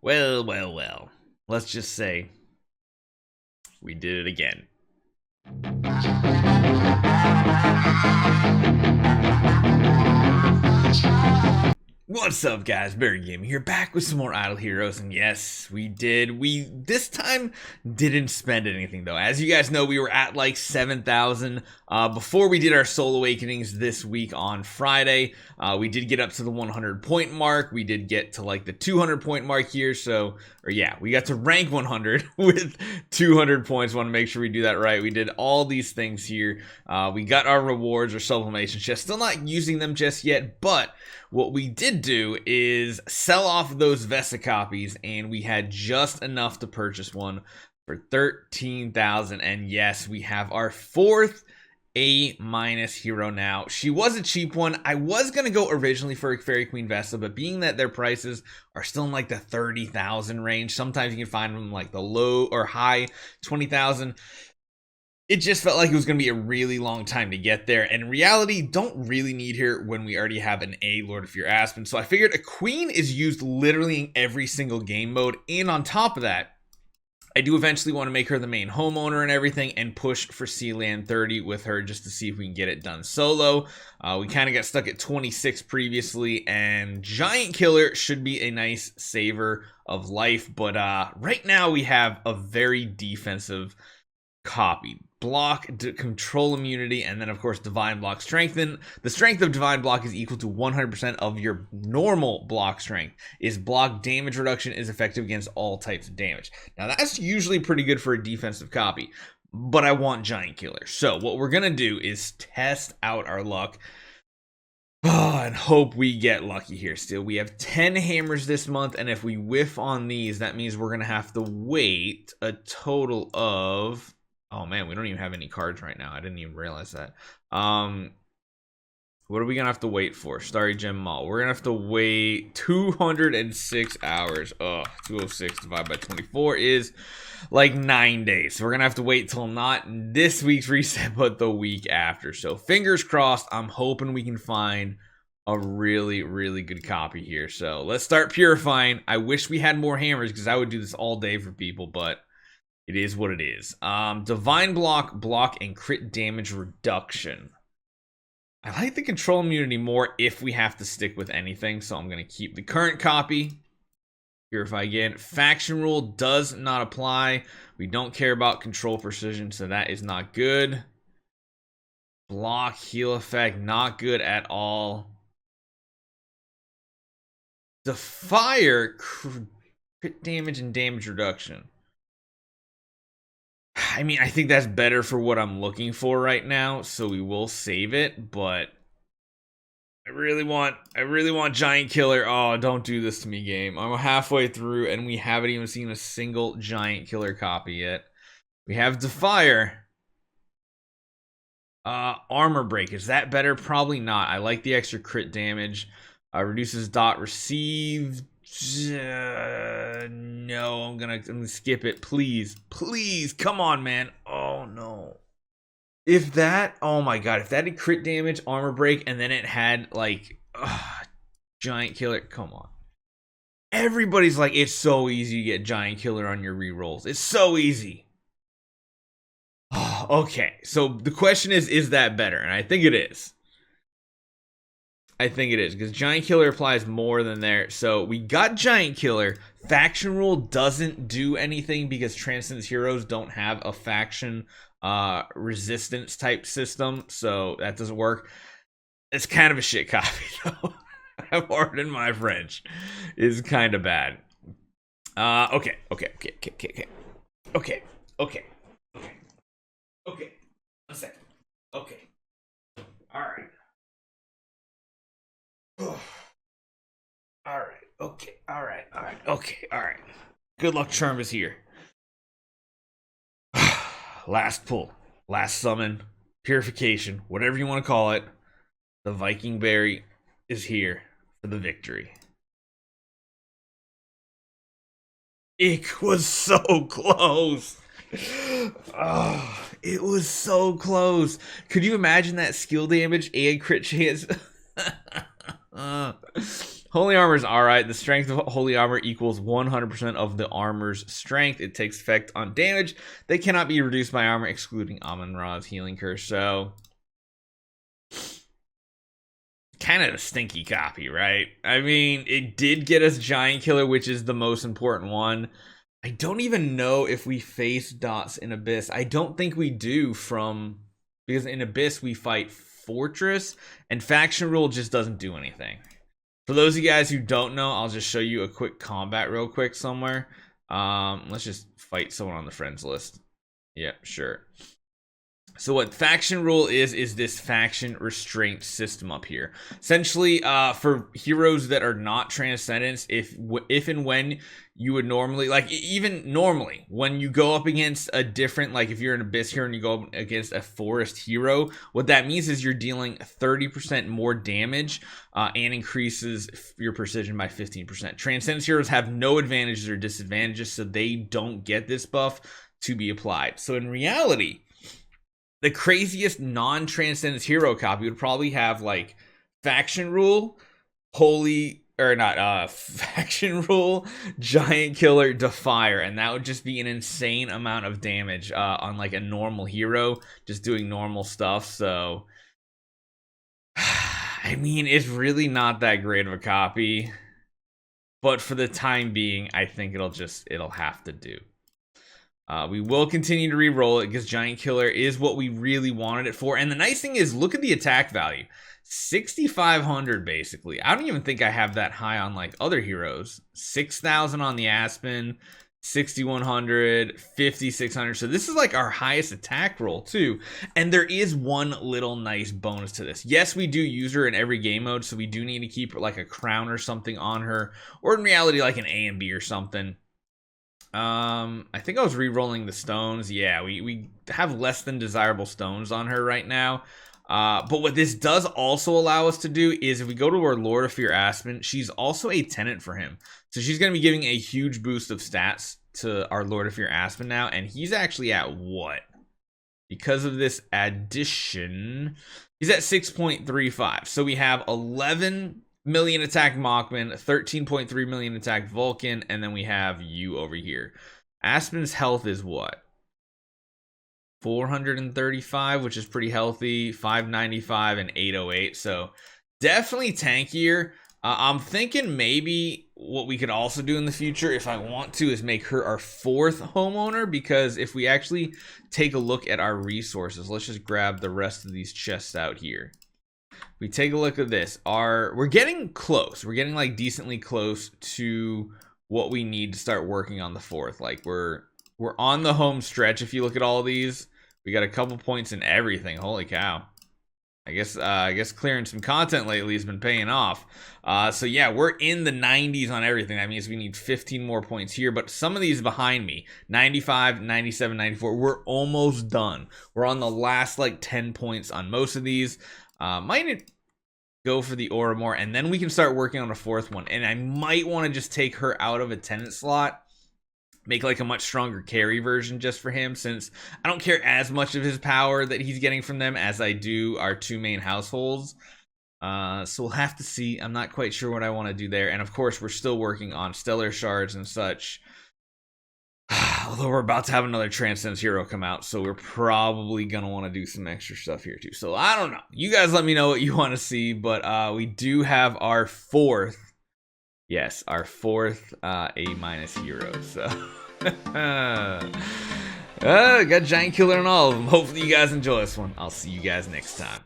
Well. Let's just say we did it again. What's up, guys? Barry Gaming here, back with some more Idle Heroes, and yes, we did. We this time didn't spend anything though. As you guys know, we were at like 7,000 before we did our Soul Awakenings this week on Friday. We did get up to the 100 point mark. We did get to like the 200 point mark here. We got to rank 100 with 200 points. Want to make sure we do that right. We did all these things here. We got our rewards or sublimation chests. Still not using them just yet, but what we did do is sell off those Vesa copies, and we had just enough to purchase one for 13,000. And yes, we have our fourth A- hero now. She was a cheap one. I was gonna go originally for a Fairy Queen Vesa, but being that their prices are still in like the 30,000 range, sometimes you can find them like the low or high 20,000. It just felt like it was going to be a really long time to get there. And in reality, don't really need her when we already have an A Lord of Fear Aspen. So I figured a queen is used literally in every single game mode. And on top of that, I do eventually want to make her the main homeowner and everything and push for Sealand 30 with her just to see if we can get it done solo. We kind of got stuck at 26 previously, and Giant Killer should be a nice saver of life. But right now we have a very defensive copy. Block, control immunity, and then of course divine block strengthen. The strength of divine block is equal to 100% of your normal block strength. Is block damage reduction is effective against all types of damage. Now that's usually pretty good for a defensive copy, but I want Giant Killer. So what we're gonna do is test out our luck and hope we get lucky here. Still, we have 10 hammers this month, and if we whiff on these, that means we're gonna have to wait a total of, oh man, we don't even have any cards right now. I didn't even realize that. What are we gonna have to wait for? Starry Gem Mall. We're gonna have to wait 206 hours. 206 divided by 24 is like 9 days. So we're gonna have to wait till not this week's reset, but the week after. So fingers crossed. I'm hoping we can find a really, really good copy here. So let's start purifying. I wish we had more hammers because I would do this all day for people, but it is what it is. Divine block, and crit damage reduction. I like the control immunity more if we have to stick with anything, so I'm going to keep the current copy. Purify again. Faction rule does not apply. We don't care about control precision, so that is not good. Block, heal effect, not good at all. The fire, crit damage and damage reduction. I mean, I think that's better for what I'm looking for right now, so we will save it, but I really want Giant Killer. Oh, don't do this to me, game. I'm halfway through, and we haven't even seen a single Giant Killer copy yet. We have Defire. Armor Break. Is that better? Probably not. I like the extra crit damage. Reduces dot received. No, I'm gonna skip it. Please, come on, man. Oh no. If that, oh my god, if that had crit damage, armor break, and then it had like Giant Killer, come on. Everybody's like, it's so easy to get Giant Killer on your rerolls. It's so easy. Okay, so the question is that better? And I think it is. I think it is, because Giant Killer applies more than there. So we got Giant Killer. Faction rule doesn't do anything because Transcendence Heroes don't have a faction resistance type system, so that doesn't work. It's kind of a shit copy, though. Pardon my French. Is kind of bad. Okay. A second. Okay. All right. All right. Good luck charm is here. Last pull, last summon, purification, whatever you want to call it. The Viking Berry is here for the victory. It was so close. Oh, it was so close. Could you imagine that skill damage and crit chance? Holy armor is alright. The strength of holy armor equals 100% of the armor's strength. It takes effect on damage. They cannot be reduced by armor, excluding Amun-Ra's healing curse. So, kind of a stinky copy, right? I mean, it did get us Giant Killer, which is the most important one. I don't even know if we face Dots in Abyss. I don't think we do because in Abyss we fight Fortress, and Faction Rule just doesn't do anything. For those of you guys who don't know, I'll just show you a quick combat real quick somewhere. Let's just fight someone on the friends list. Yep, sure. So what Faction Rule is this faction restraint system up here. Essentially, for heroes that are not Transcendence, if and when you would normally, like even normally, when you go up against a different, like if you're an Abyss hero and you go up against a Forest hero, what that means is you're dealing 30% more damage and increases your precision by 15%. Transcendence heroes have no advantages or disadvantages, so they don't get this buff to be applied. So in reality, the craziest non-Transcendence hero copy would probably have like Faction Rule, Faction Rule, Giant Killer, Defier, and that would just be an insane amount of damage on like a normal hero, just doing normal stuff. So, I mean, it's really not that great of a copy, but for the time being, I think it'll have to do. We will continue to re-roll it because Giant Killer is what we really wanted it for. And the nice thing is, look at the attack value. 6,500 basically. I don't even think I have that high on like other heroes. 6,000 on the Aspen, 6,100, 5,600. So this is like our highest attack roll too. And there is one little nice bonus to this. Yes, we do use her in every game mode, so we do need to keep like a crown or something on her, or in reality like an A and B or something. I think I was re-rolling the stones. Yeah, we have less than desirable stones on her right now. But what this does also allow us to do is if we go to our Lord of Fear Aspen, she's also a tenant for him. So she's going to be giving a huge boost of stats to our Lord of Fear Aspen now. And he's actually at what? Because of this addition, he's at 6.35. So we have 11 million attack Mockman, 13.3 million attack Vulcan, and then we have you over here. Aspen's health is what? 435, which is pretty healthy, 595 and 808. So definitely tankier. I'm thinking maybe what we could also do in the future, if I want to, is make her our 4th homeowner, because if we actually take a look at our resources, let's just grab the rest of these chests out here. We take a look at this. We're getting close. We're getting like decently close to what we need to start working on the 4th. Like we're on the home stretch. If you look at all of these, we got a couple points in everything. Holy cow. I guess clearing some content lately has been paying off. So yeah, we're in the 90s on everything. That means we need 15 more points here, but some of these behind me, 95, 97, 94, we're almost done. We're on the last like 10 points on most of these. Might go for the Aura more, and then we can start working on a 4th one. And I might want to just take her out of a tenant slot, make like a much stronger carry version just for him, since I don't care as much of his power that he's getting from them as I do our 2 main households. So we'll have to see. I'm not quite sure what I want to do there. And of course, we're still working on stellar shards and such. Although we're about to have another Transcendence hero come out, so we're probably going to want to do some extra stuff here too. So I don't know. You guys let me know what you want to see, but we do have our 4th. Yes, our 4th A- hero. So got Giant Killer and all of them. Hopefully you guys enjoy this one. I'll see you guys next time.